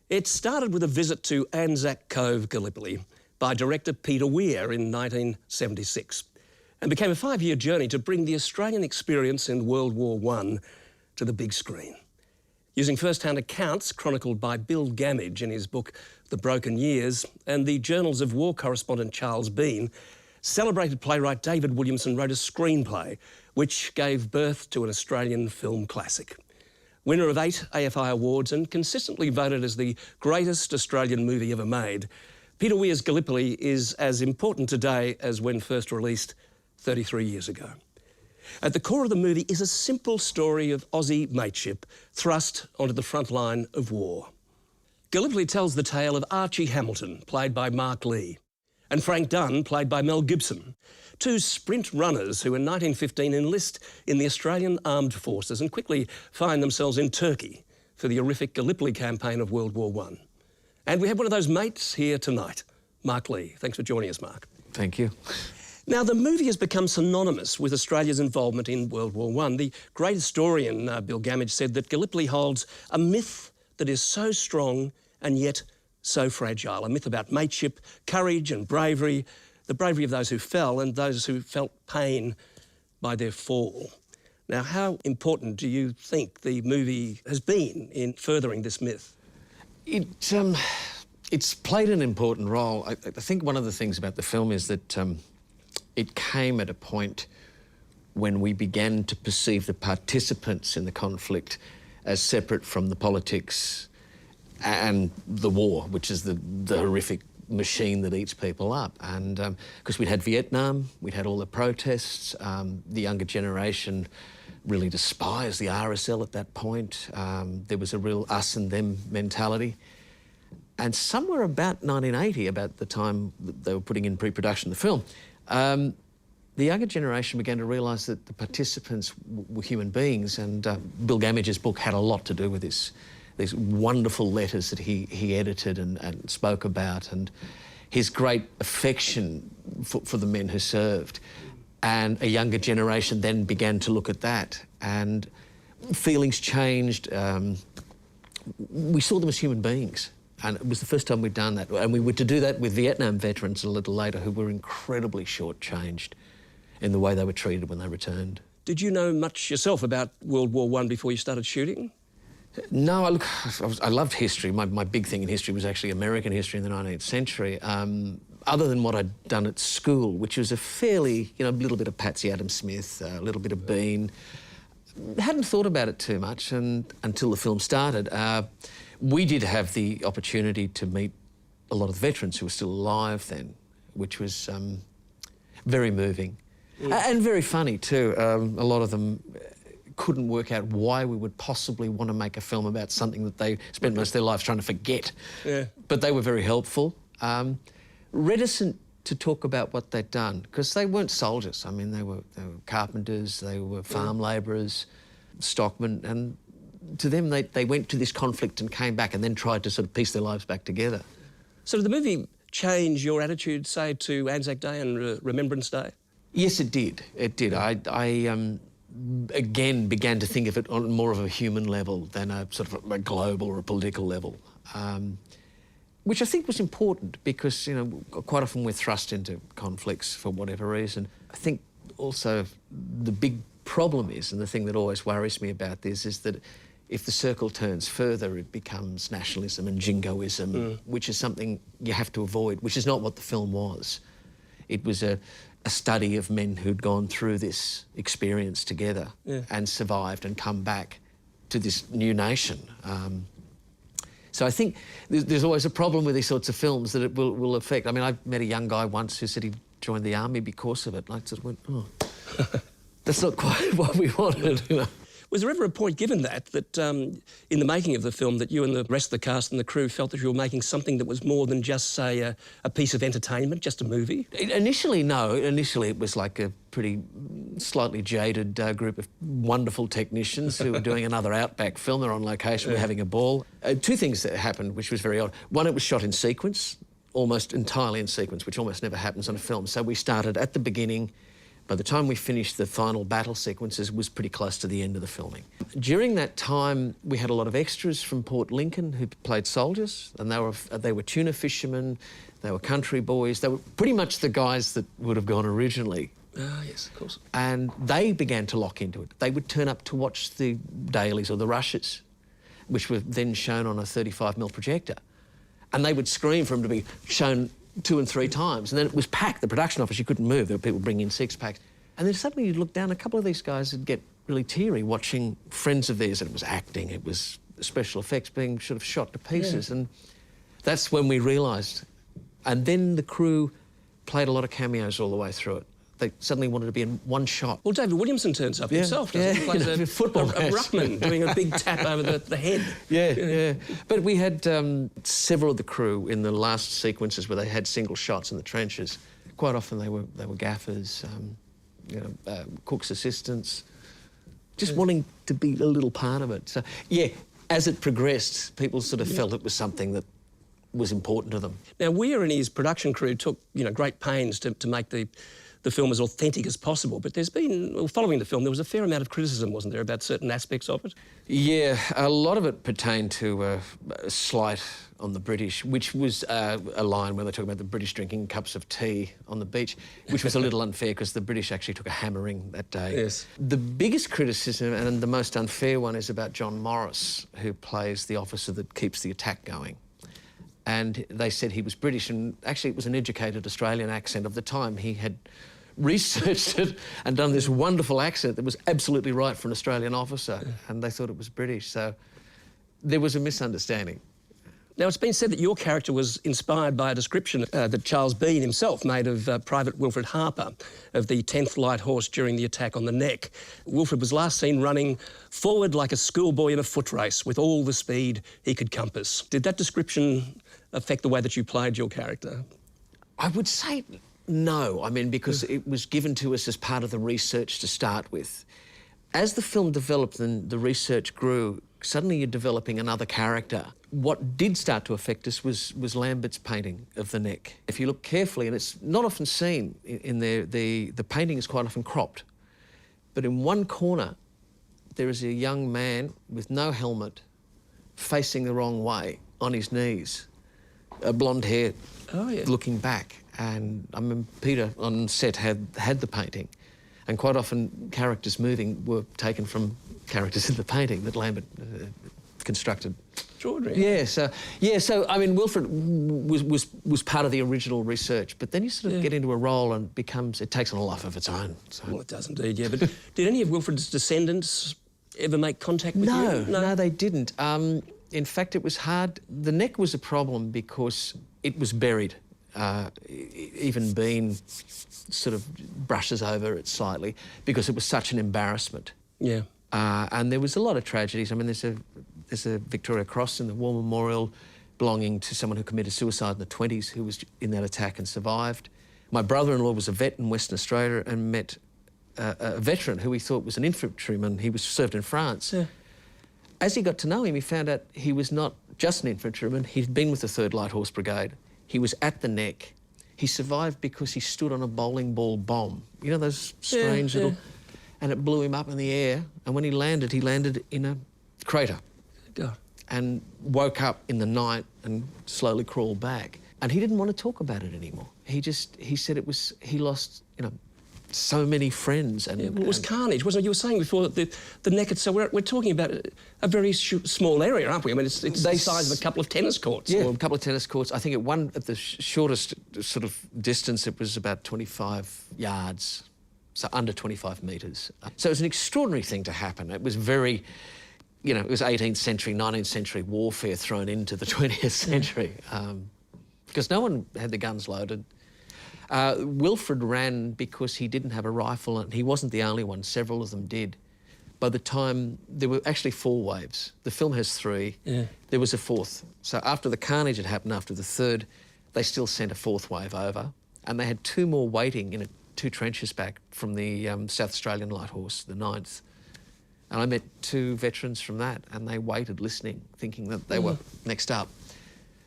It started with a visit to Anzac Cove, Gallipoli, by director Peter Weir in 1976, and became a 5-year journey to bring the Australian experience in World War I to the big screen. Using first-hand accounts chronicled by Bill Gammage in his book The Broken Years and the journals of war correspondent Charles Bean, celebrated playwright David Williamson wrote a screenplay which gave birth to an Australian film classic. Winner of 8 AFI awards and consistently voted as the greatest Australian movie ever made, Peter Weir's Gallipoli is as important today as when first released 33 years ago. At the core of the movie is a simple story of Aussie mateship thrust onto the front line of war. Gallipoli tells the tale of Archie Hamilton, played by Mark Lee, and Frank Dunn, played by Mel Gibson, two sprint runners who in 1915 enlist in the Australian Armed Forces and quickly find themselves in Turkey for the horrific Gallipoli campaign of World War I. And we have one of those mates here tonight, Mark Lee. Thanks for joining us, Mark. Thank you. Now, the movie has become synonymous with Australia's involvement in World War I. The great historian, Bill Gammage, said that Gallipoli holds a myth that is so strong and yet so fragile, a myth about mateship, courage and bravery, the bravery of those who fell and those who felt pain by their fall. Now, how important do you think the movie has been in furthering this myth? It's played an important role. I think one of the things about the film is that it came at a point when we began to perceive the participants in the conflict as separate from the politics and the war, which is the horrific machine that eats people up. And because we'd had Vietnam, we'd had all the protests, the younger generation really despised the RSL at that point. There was a real us and them mentality. And somewhere about 1980, about the time that they were putting in pre-production the film, the younger generation began to realise that the participants were human beings, and Bill Gammage's book had a lot to do with this. These wonderful letters that he edited and spoke about, and his great affection for the men who served. And a younger generation then began to look at that, and feelings changed. We saw them as human beings. And it was the first time we'd done that. And we were to do that with Vietnam veterans a little later who were incredibly shortchanged in the way they were treated when they returned. Did you know much yourself about World War I before you started shooting? No, I loved history. My big thing in history was actually American history in the 19th century. Other than what I'd done at school, which was a fairly, a little bit of Patsy Adams Smith, a little bit of Bean. Hadn't thought about it too much until the film started. We did have the opportunity to meet a lot of the veterans who were still alive then, which was very moving. And very funny too. A lot of them couldn't work out why we would possibly want to make a film about something that they spent most of their lives trying to forget. Yeah. But they were very helpful. Reticent to talk about what they'd done, because they weren't soldiers. I mean, they were carpenters, they were farm labourers, stockmen, and to them, they went to this conflict and came back and then tried to sort of piece their lives back together. So did the movie change your attitude, say, to Anzac Day and Remembrance Day? Yes, it did. It did. I again began to think of it on more of a human level than a sort of a global or a political level, which I think was important because, quite often we're thrust into conflicts for whatever reason. I think also the big problem is, and the thing that always worries me about this, is that if the circle turns further, it becomes nationalism and jingoism, which is something you have to avoid, which is not what the film was. It was a study of men who'd gone through this experience together and survived and come back to this new nation. So I think there's always a problem with these sorts of films that it will affect. I mean, I met a young guy once who said he joined the army because of it. And I sort of went, oh, that's not quite what we wanted, Was there ever a point, given that in the making of the film, that you and the rest of the cast and the crew felt that you were making something that was more than just, say, a piece of entertainment, just a movie? Initially, no. Initially, it was like a pretty slightly jaded group of wonderful technicians who were doing another Outback film. They're on location, we're having a ball. Two things that happened, which was very odd. One, it was shot in sequence, almost entirely in sequence, which almost never happens on a film. So we started at the beginning, By the time we finished the final battle sequences, it was pretty close to the end of the filming. During that time, we had a lot of extras from Port Lincoln who played soldiers, and they were tuna fishermen, they were country boys, they were pretty much the guys that would have gone originally. Ah, yes, of course. And they began to lock into it. They would turn up to watch the dailies or the rushes, which were then shown on a 35mm projector. And they would scream for them to be shown 2 and 3 times. And then it was packed. The production office, you couldn't move. There were people bringing in 6-packs. And then suddenly you'd look down, a couple of these guys would get really teary watching friends of theirs, and it was acting, it was special effects being sort of shot to pieces. Yeah. And that's when we realised. And then the crew played a lot of cameos all the way through it. They suddenly wanted to be in one shot. Well, David Williamson turns up himself, doesn't he? He plays a football a ruckman doing a big tap over the head. Yeah. But we had several of the crew in the last sequences where they had single shots in the trenches. Quite often they were gaffers, cook's assistants, just wanting to be a little part of it. So, yeah, as it progressed, people sort of felt it was something that was important to them. Now, Weir and his production crew took, great pains to make the film as authentic as possible, but there's been, following the film, there was a fair amount of criticism, wasn't there, about certain aspects of it? Yeah, a lot of it pertained to a slight on the British, which was a line where they talk about the British drinking cups of tea on the beach, which was a little unfair because the British actually took a hammering that day. Yes. The biggest criticism, and the most unfair one, is about John Morris, who plays the officer that keeps the attack going. And they said he was British, and actually it was an educated Australian accent of the time. He had researched it and done this wonderful accent that was absolutely right for an Australian officer, and they thought it was British. So there was a misunderstanding. Now, it's been said that your character was inspired by a description that Charles Bean himself made of Private Wilfred Harper of the 10th Light Horse during the attack on the Neck. Wilfred was last seen running forward like a schoolboy in a foot race with all the speed he could compass. Did that description affect the way that you played your character? I would say no, because it was given to us as part of the research to start with. As the film developed and the research grew, suddenly you're developing another character. What did start to affect us was Lambert's painting of the Neck. If you look carefully, and it's not often seen in there, the painting is quite often cropped. But in one corner, there is a young man with no helmet, facing the wrong way, on his knees, blonde hair, looking back. And I mean, Peter on set had the painting, and quite often characters moving were taken from characters in the painting that Lambert constructed. Extraordinary. Yeah, so I mean, Wilfred was part of the original research, but then you sort of get into a role and it takes on a life of its own. So. Well, it does indeed, yeah. But did any of Wilfred's descendants ever make contact with you? No, they didn't. In fact, it was hard. The Neck was a problem because it was buried. Even Bean sort of brushes over it slightly because it was such an embarrassment. Yeah. And there was a lot of tragedies. I mean, there's a Victoria Cross in the War Memorial belonging to someone who committed suicide in the 20s who was in that attack and survived. My brother-in-law was a vet in Western Australia and met a veteran who he thought was an infantryman. He was served in France. Yeah. As he got to know him, he found out he was not just an infantryman. He'd been with the 3rd Light Horse Brigade. He was at the Neck. He survived because he stood on a bowling ball bomb. You know those strange little... And it blew him up in the air. And when he landed in a crater. God. And woke up in the night and slowly crawled back. And he didn't want to talk about it anymore. He said he lost, so many friends. And it was carnage, wasn't it? You were saying before that the Neck itself, we're talking about a very small area, aren't we? I mean, it's the size of a couple of tennis courts. Yeah, a couple of tennis courts. I think at the shortest sort of distance, it was about 25 yards, so under 25 metres. So it was an extraordinary thing to happen. It was very, it was 18th century, 19th century warfare thrown into the 20th century because no one had the guns loaded. Wilfred ran because he didn't have a rifle, and he wasn't the only one. Several of them did. By the time, there were actually 4 waves. The film has 3. Yeah. There was a 4th. So after the carnage had happened, after the 3rd, they still sent a 4th wave over, and they had 2 more waiting in 2 trenches back from the South Australian Light Horse, the 9th. And I met 2 veterans from that, and they waited listening, thinking that they were next up.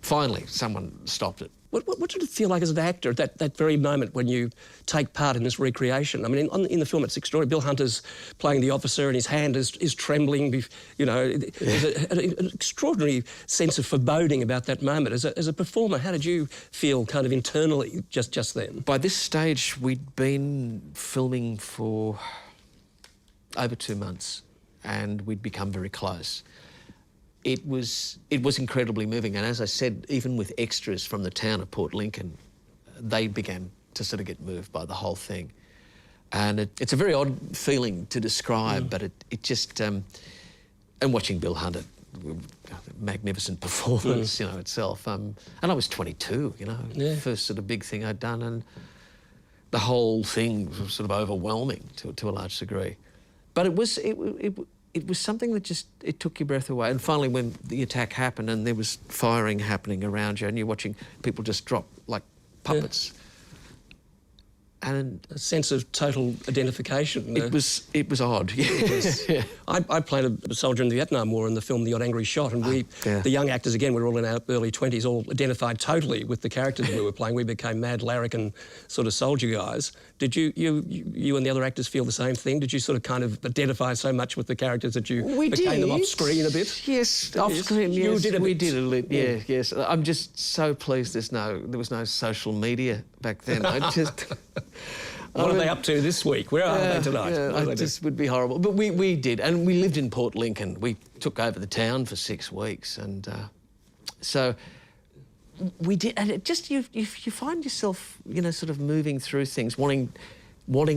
Finally, someone stopped it. What did it feel like as an actor at that very moment when you take part in this recreation? I mean, in the film, it's extraordinary. Bill Hunter's playing the officer and his hand is trembling. You know, there's an extraordinary sense of foreboding about that moment. As a performer, how did you feel kind of internally just then? By this stage, we'd been filming for over 2 months and we'd become very close. It was incredibly moving, and as I said, even with extras from the town of Port Lincoln, they began to sort of get moved by the whole thing. And it's a very odd feeling to describe, but it just... and watching Bill Hunter, magnificent performance, you know, itself. And I was 22, you know, first sort of big thing I'd done, and the whole thing was sort of overwhelming to a large degree. But it was something that just, it took your breath away. And finally, when the attack happened and there was firing happening around you and you're watching people just drop like puppets. And a sense of total identification. It was odd. Yeah. I played a soldier in the Vietnam War in the film The Odd Angry Shot, and the young actors, again, we were all in our early 20s, all identified totally with the characters we were playing. We became mad larrikin sort of soldier guys. Did you and the other actors feel the same thing? Did you sort of kind of identify so much with the characters that you became them off screen a bit? Yes, off screen. Yes, you did we did a little. Yeah, yes. I'm just so pleased there was no social media back then. I just. What are they up to this week? Where are they tonight? Yeah, it just would be horrible. But we did, and we lived in Port Lincoln. We took over the town for 6 weeks, and so we did. And it just you find yourself, you know, sort of moving through things, wanting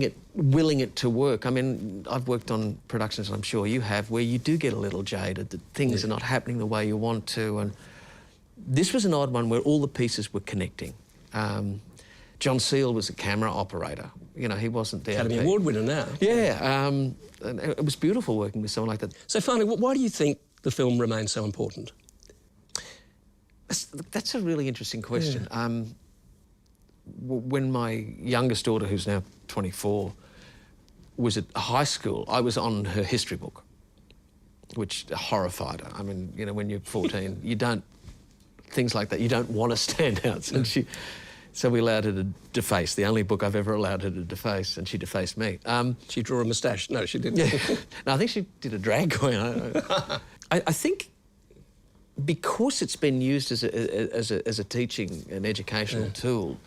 it, willing it to work. I mean, I've worked on productions, and I'm sure you have, where you do get a little jaded that things are not happening the way you want to, and this was an odd one where all the pieces were connecting. John Seal was a camera operator. You know, he wasn't there. Academy Award winner now. Yeah, and it was beautiful working with someone like that. So finally, why do you think the film remains so important? That's a really interesting question. Yeah. When my youngest daughter, who's now 24, was at high school, I was on her history book, which horrified her. I mean, you know, when you're 14, you don't... Things like that, you don't want to stand out. So we allowed her to deface, the only book I've ever allowed her to deface, and she defaced me. She drew a moustache. No, she didn't. Yeah. No, I think she did a drag queen. I think because it's been used as a teaching and educational tool,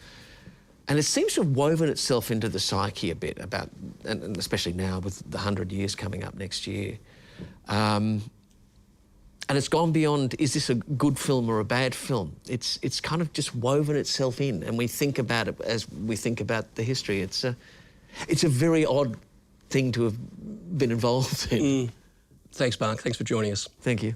and it seems to have woven itself into the psyche a bit about, and especially now with the 100 years coming up next year, and it's gone beyond, is this a good film or a bad film? It's kind of just woven itself in, and we think about it as we think about the history. It's a very odd thing to have been involved in. Thanks, Mark. Thanks for joining us. Thank you.